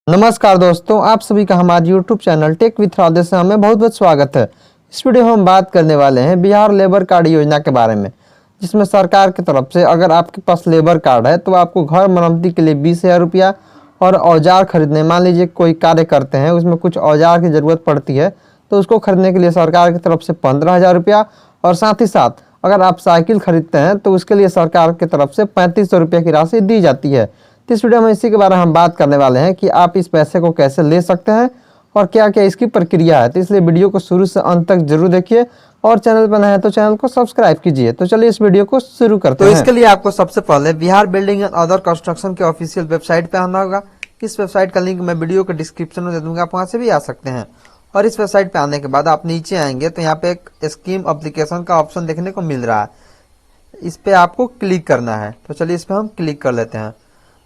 नमस्कार दोस्तों, आप सभी का हमारे YouTube channel tech with Radhe से हमें बहुत बहुत स्वागत है। इस वीडियो में हम बात करने वाले हैं बिहार लेबर कार्ड योजना के बारे में, जिसमें सरकार की तरफ से अगर आपके पास लेबर कार्ड है तो आपको घर मरम्मती के लिए 20,000 रुपया और औजार खरीदने, मान लीजिए कोई कार्य करते हैं उसमें कुछ औजार की ज़रूरत पड़ती है तो उसको खरीदने के लिए सरकार की तरफ से 15,000 रुपया, और साथ ही साथ अगर आप साइकिल खरीदते हैं तो उसके लिए सरकार की तरफ से 3500 रुपये की राशि दी जाती है। तो इस वीडियो में इसी के बारे में हम बात करने वाले हैं कि आप इस पैसे को कैसे ले सकते हैं और क्या क्या इसकी प्रक्रिया है। तो इसलिए वीडियो को शुरू से अंत तक जरूर देखिए और चैनल पर नए हैं तो चैनल को सब्सक्राइब कीजिए। तो चलिए इस वीडियो को शुरू करते हैं। तो इसके लिए आपको सबसे पहले Bihar building and other construction के ऑफिशियल वेबसाइट पे आना होगा। इस वेबसाइट का लिंक मैं वीडियो के डिस्क्रिप्शन में दे दूंगा, आप वहां से भी आ सकते हैं। और इस वेबसाइट पे आने के बाद आप नीचे आएंगे तो यहाँ पे एक स्कीम एप्लीकेशन का ऑप्शन देखने को मिल रहा है, इस पे आपको क्लिक करना है। तो चलिए इस पे हम क्लिक कर लेते हैं।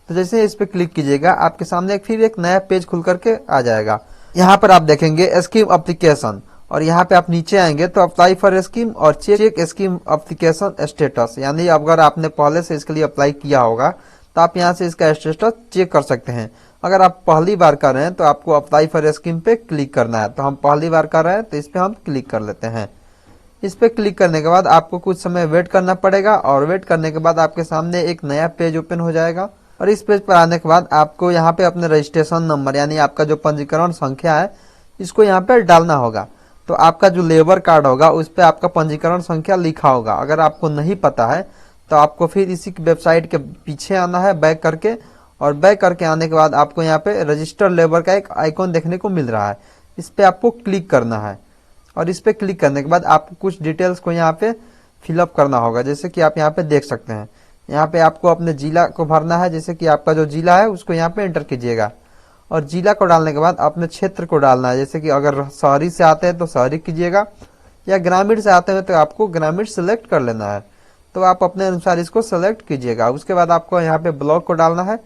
तो जैसे इस पे क्लिक कीजिएगा आपके सामने फिर एक नया पेज खुल करके आ जाएगा। यहाँ पर आप देखेंगे स्कीम एप्लीकेशन, और यहाँ पे आप नीचे आएंगे तो अप्लाई फॉर स्कीम और चेक स्कीम एप्लीकेशन स्टेटस, यानी अगर आपने पहले से इसके लिए अप्लाई किया होगा तो आप यहाँ से इसका स्टेटस चेक कर सकते हैं। अगर आप पहली बार कर रहे हैं तो आपको अप्लाई फॉर स्कीम पे क्लिक करना है। तो हम पहली बार कर रहे हैं तो इस पे हम क्लिक कर लेते हैं। इस पे क्लिक करने के बाद आपको कुछ समय वेट करना पड़ेगा, और वेट करने के बाद आपके सामने एक नया पेज ओपन हो जाएगा। और इस पेज पर आने के बाद आपको यहाँ पे अपने रजिस्ट्रेशन नंबर, यानी आपका जो पंजीकरण संख्या है, इसको यहाँ पे डालना होगा। तो आपका जो लेबर कार्ड होगा उस पे आपका पंजीकरण संख्या लिखा होगा। अगर आपको नहीं पता है तो आपको फिर इसी वेबसाइट के पीछे आना है बैक करके, और बैक करके आने के बाद आपको यहाँ पे रजिस्टर लेबर का एक आइकॉन देखने को मिल रहा है, इस पे आपको क्लिक करना है। और इस पे क्लिक करने के बाद आपको कुछ डिटेल्स को यहाँ पे फिलअप करना होगा, जैसे कि आप यहाँ पे देख सकते हैं। यहाँ पे आपको अपने जिला को भरना है, जैसे कि आपका जो जिला है उसको यहाँ पे एंटर कीजिएगा। और जिला को डालने के बाद अपने क्षेत्र को डालना है, जैसे कि अगर शहरी से आते हैं तो शहरी कीजिएगा, या ग्रामीण से आते हैं तो आपको ग्रामीण सिलेक्ट कर लेना है। तो आप अपने अनुसार इसको सेलेक्ट कीजिएगा। उसके बाद आपको यहाँ पे ब्लॉक को डालना है,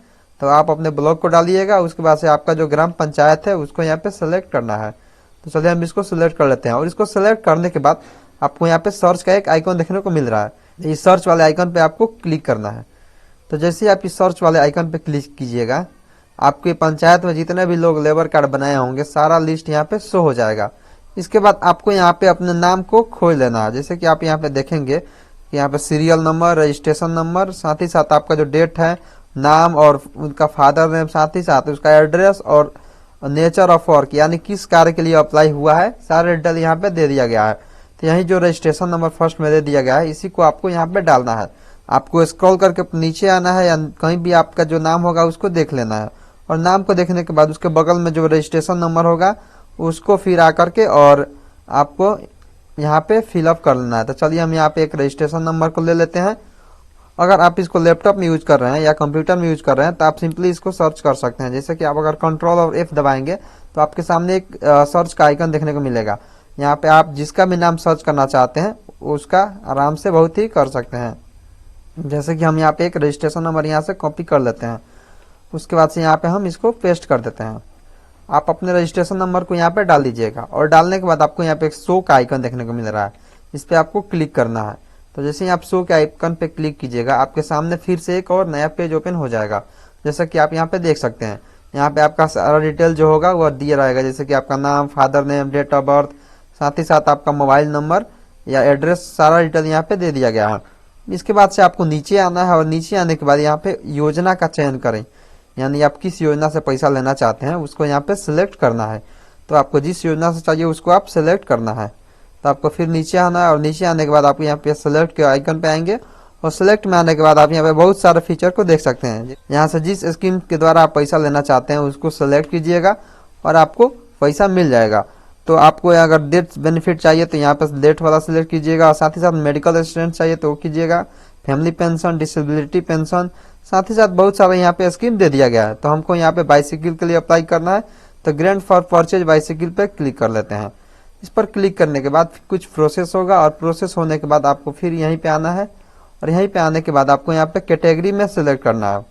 तो आप अपने ब्लॉक को डालिएगा। उसके बाद से आपका जो ग्राम पंचायत है उसको यहाँ पे सेलेक्ट करना है। तो चलिए हम इसको सिलेक्ट कर लेते हैं। और इसको सिलेक्ट करने के बाद आपको यहाँ पे सर्च का एक आइकॉन देखने को मिल रहा है, इस सर्च वाले आइकन पे आपको क्लिक करना है। तो जैसे ही आप इस सर्च वाले आइकन पे क्लिक कीजिएगा, आपके पंचायत में जितने भी लोग लेबर कार्ड बनाए होंगे सारा लिस्ट यहाँ पे शो हो जाएगा। इसके बाद आपको यहाँ पे अपने नाम को खोज लेना है, जैसे कि आप यहाँ पे देखेंगे यहाँ पे सीरियल नंबर, रजिस्ट्रेशन नंबर, साथ ही साथ आपका जो डेट है, नाम और उनका फादर नेम, साथ ही साथ उसका एड्रेस और नेचर ऑफ वर्क, यानी किस कार्य के लिए अप्लाई हुआ है, सारे डिटेल यहाँ पे दे दिया गया है। तो यही जो रजिस्ट्रेशन नंबर फर्स्ट में दे दिया गया है, इसी को आपको यहाँ पे डालना है। आपको स्क्रॉल करके नीचे आना है, या कहीं भी आपका जो नाम होगा उसको देख लेना है। और नाम को देखने के बाद उसके बगल में जो रजिस्ट्रेशन नंबर होगा उसको फिर आकर के और आपको यहाँ पे फिलअप कर लेना है। तो चलिए हम यहाँ पे एक रजिस्ट्रेशन नंबर को ले लेते हैं। अगर आप इसको लैपटॉप में यूज कर रहे हैं या कंप्यूटर में यूज कर रहे हैं तो आप सिंपली इसको सर्च कर सकते हैं। जैसे कि आप अगर कंट्रोल और F दबाएंगे तो आपके सामने एक सर्च का आइकन देखने को मिलेगा। यहाँ पे आप जिसका भी नाम सर्च करना चाहते हैं उसका आराम से बहुत ही कर सकते हैं। जैसे कि हम यहाँ पे एक रजिस्ट्रेशन नंबर यहाँ से कॉपी कर लेते हैं, उसके बाद से यहाँ पे हम इसको पेस्ट कर देते हैं। आप अपने रजिस्ट्रेशन नंबर को यहाँ पे डाल दीजिएगा, और डालने के बाद आपको यहाँ पे एक शो का आइकन देखने को मिल रहा है, इस पे आपको क्लिक करना है। तो जैसे ही आप शो के आइकन पे क्लिक कीजिएगा आपके सामने फिर से एक और नया पेज ओपन हो जाएगा। जैसा कि आप यहाँ पे देख सकते हैं, यहाँ पे आपका सारा डिटेल जो होगा वो दिया रहेगा, जैसे कि आपका नाम, father name, date of birth, साथ ही साथ आपका मोबाइल नंबर या एड्रेस, सारा डिटेल यहाँ पे दे दिया गया है। इसके बाद से आपको नीचे आना है, और नीचे आने के बाद यहाँ पे योजना का चयन करें, यानी आप किस योजना से पैसा लेना चाहते हैं उसको यहाँ पे सिलेक्ट करना है। तो आपको जिस योजना से चाहिए उसको आप सिलेक्ट करना है। तो आपको फिर नीचे आना है, और नीचे आने के बाद आप यहाँ पे सिलेक्ट के आइकन पे आएंगे, और सिलेक्ट में आने के बाद आप यहाँ पे बहुत सारे फीचर को देख सकते हैं। यहाँ से जिस स्कीम के द्वारा आप पैसा लेना चाहते हैं उसको सिलेक्ट कीजिएगा और आपको पैसा मिल जाएगा। तो आपको अगर डेथ बेनिफिट चाहिए तो यहाँ पे डेथ वाला सिलेक्ट कीजिएगा, और साथ ही साथ मेडिकल असिस्टेंस चाहिए तो वो कीजिएगा, फैमिली पेंशन, डिसेबिलिटी पेंशन, साथ ही साथ बहुत सारा यहाँ पे स्कीम दे दिया गया है। तो हमको यहाँ पे बाइसिकल के लिए अप्लाई करना है, तो ग्रांट फॉर परचेज बाइसिकल पे क्लिक कर लेते हैं। इस पर क्लिक करने के बाद कुछ प्रोसेस होगा, और प्रोसेस होने के बाद आपको फिर यहीं पे आना है, और यहीं पे आने के बाद आपको यहाँ पे कैटेगरी में सिलेक्ट करना है।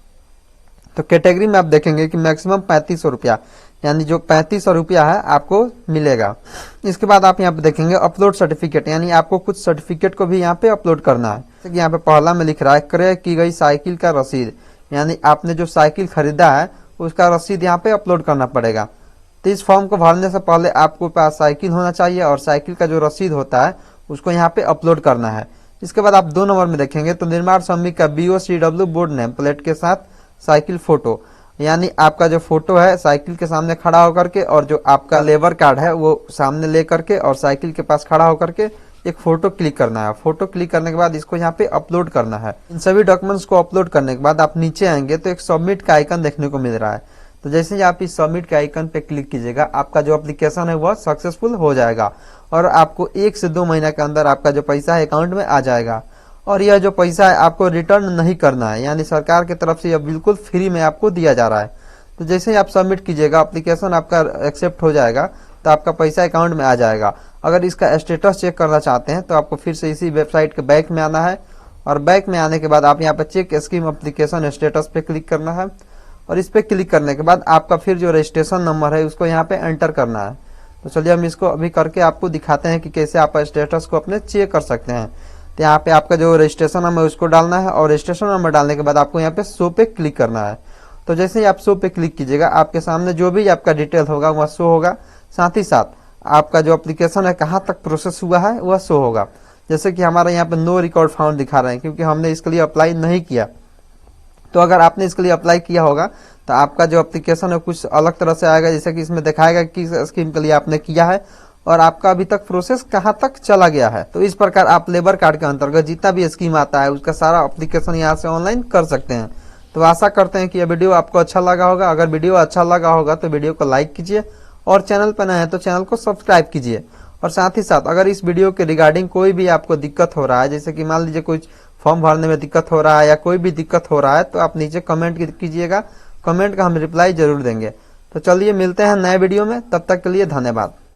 तो कैटेगरी में आप देखेंगे कि मैक्सिमम 3500 रुपया, यानी जो 3500 रुपया है आपको मिलेगा। इसके बाद आप यहाँ पे देखेंगे अपलोड सर्टिफिकेट, यानी आपको कुछ सर्टिफिकेट को भी यहाँ पे अपलोड करना है। जैसे कि यहाँ पे पहला में लिख रहा है क्रय की गई साइकिल का रसीद, यानी आपने जो साइकिल खरीदा है उसका रसीद यहाँ पे अपलोड करना पड़ेगा। तो इस फॉर्म को भरने से पहले आपको पास साइकिल होना चाहिए और साइकिल का जो रसीद होता है उसको यहाँ पे अपलोड करना है। इसके बाद आप 2 नंबर में देखेंगे तो निर्माण श्रमिक का BOCW बोर्ड नेम प्लेट के साथ साइकिल फोटो, यानी आपका जो फोटो है साइकिल के सामने खड़ा होकर के और जो आपका लेबर कार्ड है वो सामने ले करके और साइकिल के पास खड़ा होकर के एक फोटो क्लिक करना है। फोटो क्लिक करने के बाद इसको यहाँ पे अपलोड करना है। इन सभी डॉक्यूमेंट्स को अपलोड करने के बाद आप नीचे आएंगे तो एक सबमिट का आइकन देखने को मिल रहा है। तो जैसे ही आप इस सबमिट के आइकन पे क्लिक कीजिएगा आपका जो एप्लीकेशन है वह सक्सेसफुल हो जाएगा और आपको 1 से 2 महीना के अंदर आपका जो पैसा है अकाउंट में आ जाएगा। और यह जो पैसा है आपको रिटर्न नहीं करना है, यानी सरकार की तरफ से यह बिल्कुल फ्री में आपको दिया जा रहा है। तो जैसे ही आप सबमिट कीजिएगा एप्लीकेशन आपका एक्सेप्ट हो जाएगा तो आपका पैसा अकाउंट में आ जाएगा। अगर इसका स्टेटस चेक करना चाहते हैं तो आपको फिर से इसी वेबसाइट के बैक में आना है और बैक में आने के बाद आप यहाँ पे चेक स्कीम एप्लीकेशन स्टेटस पे क्लिक करना है और इस पे क्लिक करने के बाद आपका फिर जो रजिस्ट्रेशन नंबर है उसको यहाँ पे एंटर करना है। तो चलिए हम इसको अभी करके आपको दिखाते हैं कि कैसे आप स्टेटस को अपने चेक कर सकते हैं। तो यहाँ पे आपका जो रजिस्ट्रेशन नंबर है उसको डालना है और रजिस्ट्रेशन नंबर डालने के बाद आपको यहाँ पे शो पे क्लिक करना है। तो जैसे ही आप शो पे क्लिक कीजिएगा आपके सामने जो भी आपका डिटेल होगा वह शो होगा, साथ ही साथ आपका जो एप्लीकेशन है कहाँ तक प्रोसेस हुआ है वह शो होगा। जैसे कि हमारा यहाँ पे नो रिकॉर्ड फाउंड दिखा रहे हैं क्योंकि हमने इसके लिए अप्लाई नहीं किया। तो अगर आपने इसके लिए अप्लाई किया होगा तो आपका जो एप्लीकेशन है कुछ अलग तरह से आएगा, जैसे कि इसमें दिखाएगा कि किस स्कीम के लिए आपने किया है और आपका अभी तक प्रोसेस कहाँ तक चला गया है। तो इस प्रकार आप लेबर कार्ड के अंतर्गत जितना भी स्कीम आता है उसका सारा एप्लीकेशन यहाँ से ऑनलाइन कर सकते हैं। तो आशा करते हैं कि यह वीडियो आपको अच्छा लगा होगा। अगर वीडियो अच्छा लगा होगा तो वीडियो को लाइक कीजिए और चैनल पर नए हैं तो चैनल को सब्सक्राइब कीजिए। और साथ ही साथ अगर इस वीडियो के रिगार्डिंग कोई भी आपको दिक्कत हो रहा है, जैसे कि मान लीजिए कोई फॉर्म भरने में दिक्कत हो रहा है या कोई भी दिक्कत हो रहा है, तो आप नीचे कमेंट कीजिएगा। कमेंट का हम रिप्लाई जरूर देंगे। तो चलिए मिलते हैं नए वीडियो में, तब तक के लिए धन्यवाद।